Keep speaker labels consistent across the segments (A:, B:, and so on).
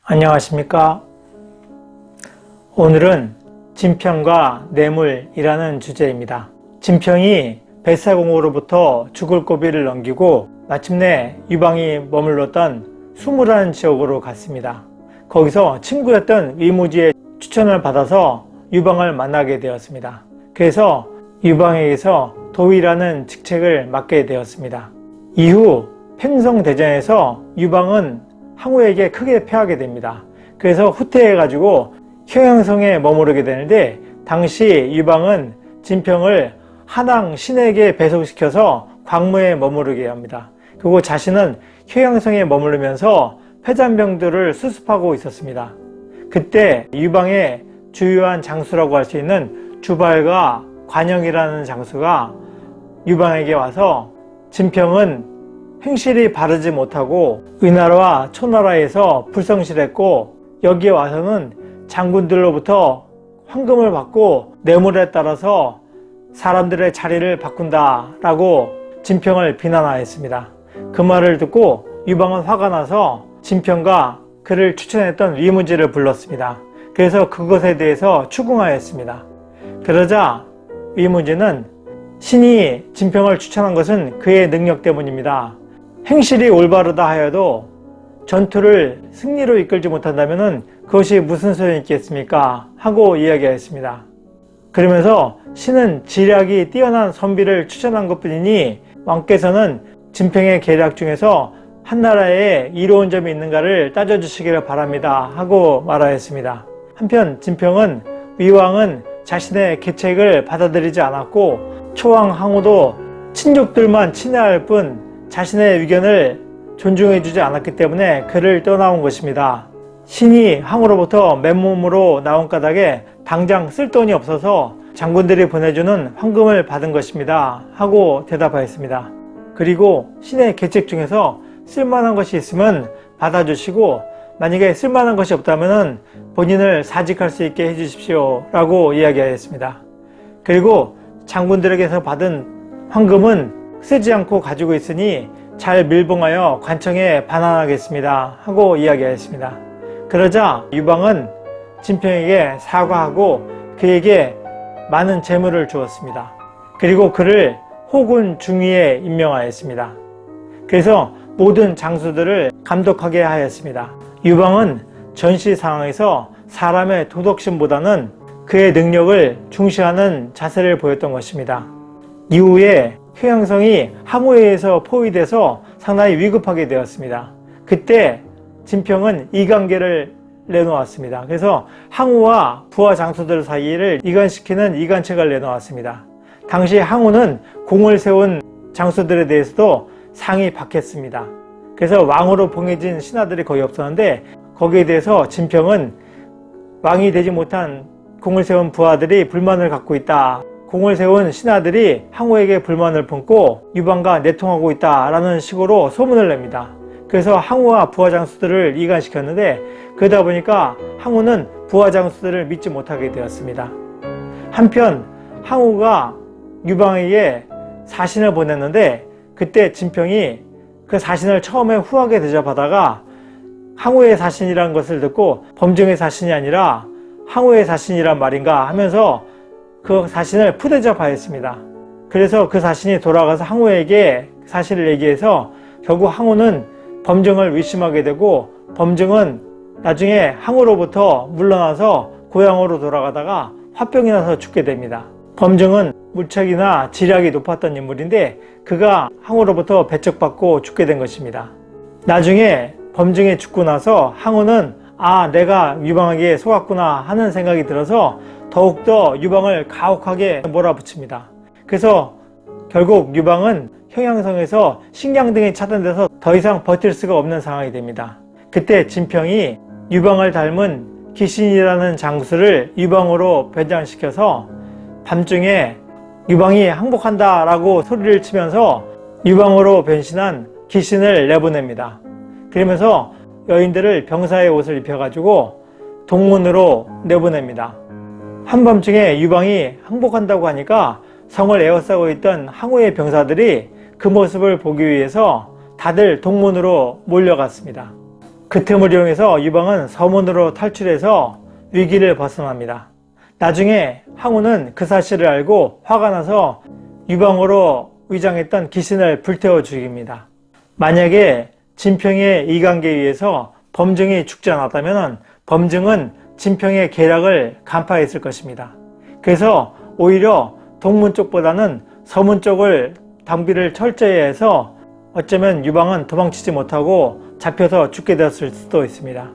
A: 안녕하십니까. 오늘은 진평과 뇌물이라는 주제입니다. 진평이 뱃사공으로부터 죽을 고비를 넘기고 마침내 유방이 머물렀던 수무라는 지역으로 갔습니다. 거기서 친구였던 위무지의 추천을 받아서 유방을 만나게 되었습니다. 그래서 유방에게서 도위라는 직책을 맡게 되었습니다. 이후 팽성대전에서 유방은 항우에게 크게 패하게 됩니다. 그래서 후퇴해가지고 효양성에 머무르게 되는데, 당시 유방은 진평을 한왕 신에게 배속시켜서 광무에 머무르게 합니다. 그리고 자신은 효양성에 머무르면서 폐잔병들을 수습하고 있었습니다. 그때 유방의 주요한 장수라고 할 수 있는 주발과 관영이라는 장수가 유방에게 와서 진평은 행실이 바르지 못하고 위나라와 초나라에서 불성실했고 여기에 와서는 장군들로부터 황금을 받고 뇌물에 따라서 사람들의 자리를 바꾼다 라고 진평을 비난하였습니다. 그 말을 듣고 유방은 화가 나서 진평과 그를 추천했던 위무지를 불렀습니다. 그래서 그것에 대해서 추궁하였습니다. 그러자 위무지는 신이 진평을 추천한 것은 그의 능력 때문입니다. 행실이 올바르다 하여도 전투를 승리로 이끌지 못한다면 그것이 무슨 소용이 있겠습니까? 하고 이야기하였습니다. 그러면서 신은 지략이 뛰어난 선비를 추천한 것뿐이니 왕께서는 진평의 계략 중에서 한나라에 이로운 점이 있는가를 따져주시기를 바랍니다 하고 말하였습니다. 한편 진평은 위왕은 자신의 계책을 받아들이지 않았고 초왕 항우도 친족들만 친애할 뿐 자신의 의견을 존중해주지 않았기 때문에 그를 떠나온 것입니다. 신이 항우로부터 맨몸으로 나온 까닭에 당장 쓸 돈이 없어서 장군들이 보내주는 황금을 받은 것입니다 하고 대답하였습니다. 그리고 신의 계책 중에서 쓸만한 것이 있으면 받아주시고 만약에 쓸만한 것이 없다면 본인을 사직할 수 있게 해주십시오 라고 이야기하였습니다. 그리고 장군들에게서 받은 황금은 쓰지 않고 가지고 있으니 잘 밀봉하여 관청에 반환하겠습니다 하고 이야기하였습니다. 그러자 유방은 진평에게 사과하고 그에게 많은 재물을 주었습니다. 그리고 그를 호군 중위에 임명하였습니다. 그래서 모든 장수들을 감독하게 하였습니다. 유방은 전시 상황에서 사람의 도덕심보다는 그의 능력을 중시하는 자세를 보였던 것입니다. 이후에 효양성이 항우에 의해서 포위돼서 상당히 위급하게 되었습니다. 그때 진평은 이간계를 내놓았습니다. 그래서 항우와 부하 장수들 사이를 이간시키는 이간책을 내놓았습니다. 당시 항우는 공을 세운 장수들에 대해서도 상이 박했습니다. 그래서 왕으로 봉해진 신하들이 거의 없었는데 거기에 대해서 진평은 왕이 되지 못한 공을 세운 부하들이 불만을 갖고 있다. 공을 세운 신하들이 항우에게 불만을 품고 유방과 내통하고 있다라는 식으로 소문을 냅니다. 그래서 항우와 부하 장수들을 이간시켰는데 그러다 보니까 항우는 부하 장수들을 믿지 못하게 되었습니다. 한편 항우가 유방에게 사신을 보냈는데 그때 진평이 그 사신을 처음에 후하게 대접하다가 항우의 사신이라는 것을 듣고 범증의 사신이 아니라 항우의 사신이란 말인가 하면서 그 사신을 푸대접하였습니다. 그래서 그 사신이 돌아가서 항우에게 사실을 얘기해서 결국 항우는 범증을 의심하게 되고 범증은 나중에 항우로부터 물러나서 고향으로 돌아가다가 화병이 나서 죽게 됩니다. 범증은 물책이나 지략이 높았던 인물인데 그가 항우로부터 배척받고 죽게 된 것입니다. 나중에 범증이 죽고 나서 항우는 내가 유방에게 속았구나 하는 생각이 들어서 더욱더 유방을 가혹하게 몰아붙입니다. 그래서 결국 유방은 효양성에서 식량 등이 차단돼서 더 이상 버틸 수가 없는 상황이 됩니다. 그때 진평이 유방을 닮은 기신이라는 장수를 유방으로 변장시켜서 밤중에 유방이 항복한다 라고 소리를 치면서 유방으로 변신한 기신을 내보냅니다. 그러면서 여인들을 병사의 옷을 입혀가지고 동문으로 내보냅니다. 한밤중에 유방이 항복한다고 하니까 성을 에워싸고 있던 항우의 병사들이 그 모습을 보기 위해서 다들 동문으로 몰려갔습니다. 그 틈을 이용해서 유방은 서문으로 탈출해서 위기를 벗어납니다. 나중에 항우는 그 사실을 알고 화가 나서 유방으로 위장했던 귀신을 불태워 죽입니다. 만약에 진평의 이관계에 의해서 범증이 죽지 않았다면 범증은 진평의 계략을 간파했을 것입니다. 그래서 오히려 동문 쪽보다는 서문 쪽을 당비를 철저히 해서 어쩌면 유방은 도망치지 못하고 잡혀서 죽게 되었을 수도 있습니다.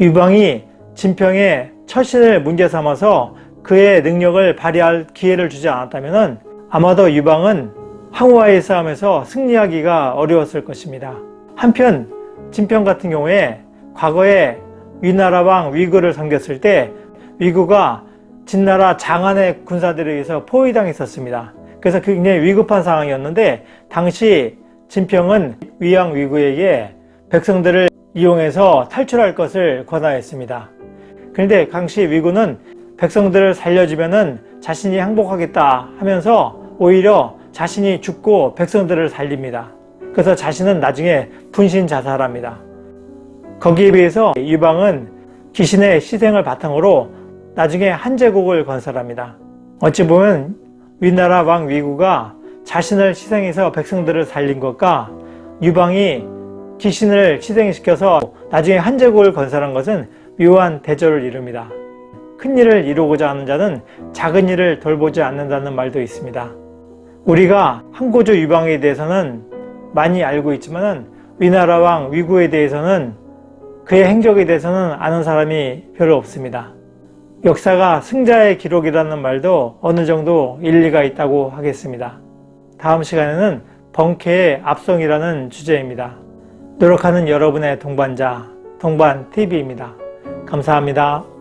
A: 유방이 진평의 처신을 문제 삼아서 그의 능력을 발휘할 기회를 주지 않았다면 아마도 유방은 항우와의 싸움에서 승리하기가 어려웠을 것입니다. 한편 진평 같은 경우에 과거에 위나라 왕 위구를 섬겼을 때 위구가 진나라 장안의 군사들에 의해서 포위당했었습니다. 그래서 굉장히 위급한 상황이었는데 당시 진평은 위왕 위구에게 백성들을 이용해서 탈출할 것을 권하였습니다. 그런데 당시 위구는 백성들을 살려주면은 자신이 항복하겠다 하면서 오히려 자신이 죽고 백성들을 살립니다. 그래서 자신은 나중에 분신 자살합니다. 거기에 비해서 유방은 귀신의 희생을 바탕으로 나중에 한제국을 건설합니다. 어찌 보면 위나라 왕 위구가 자신을 희생해서 백성들을 살린 것과 유방이 귀신을 희생시켜서 나중에 한제국을 건설한 것은 묘한 대조를 이룹니다. 큰 일을 이루고자 하는 자는 작은 일을 돌보지 않는다는 말도 있습니다. 우리가 항고조 유방에 대해서는 많이 알고 있지만 위나라 왕 위구에 대해서는 그의 행적에 대해서는 아는 사람이 별로 없습니다. 역사가 승자의 기록이라는 말도 어느 정도 일리가 있다고 하겠습니다. 다음 시간에는 번쾌의 압송이라는 주제입니다. 노력하는 여러분의 동반자, 동반TV입니다. 감사합니다.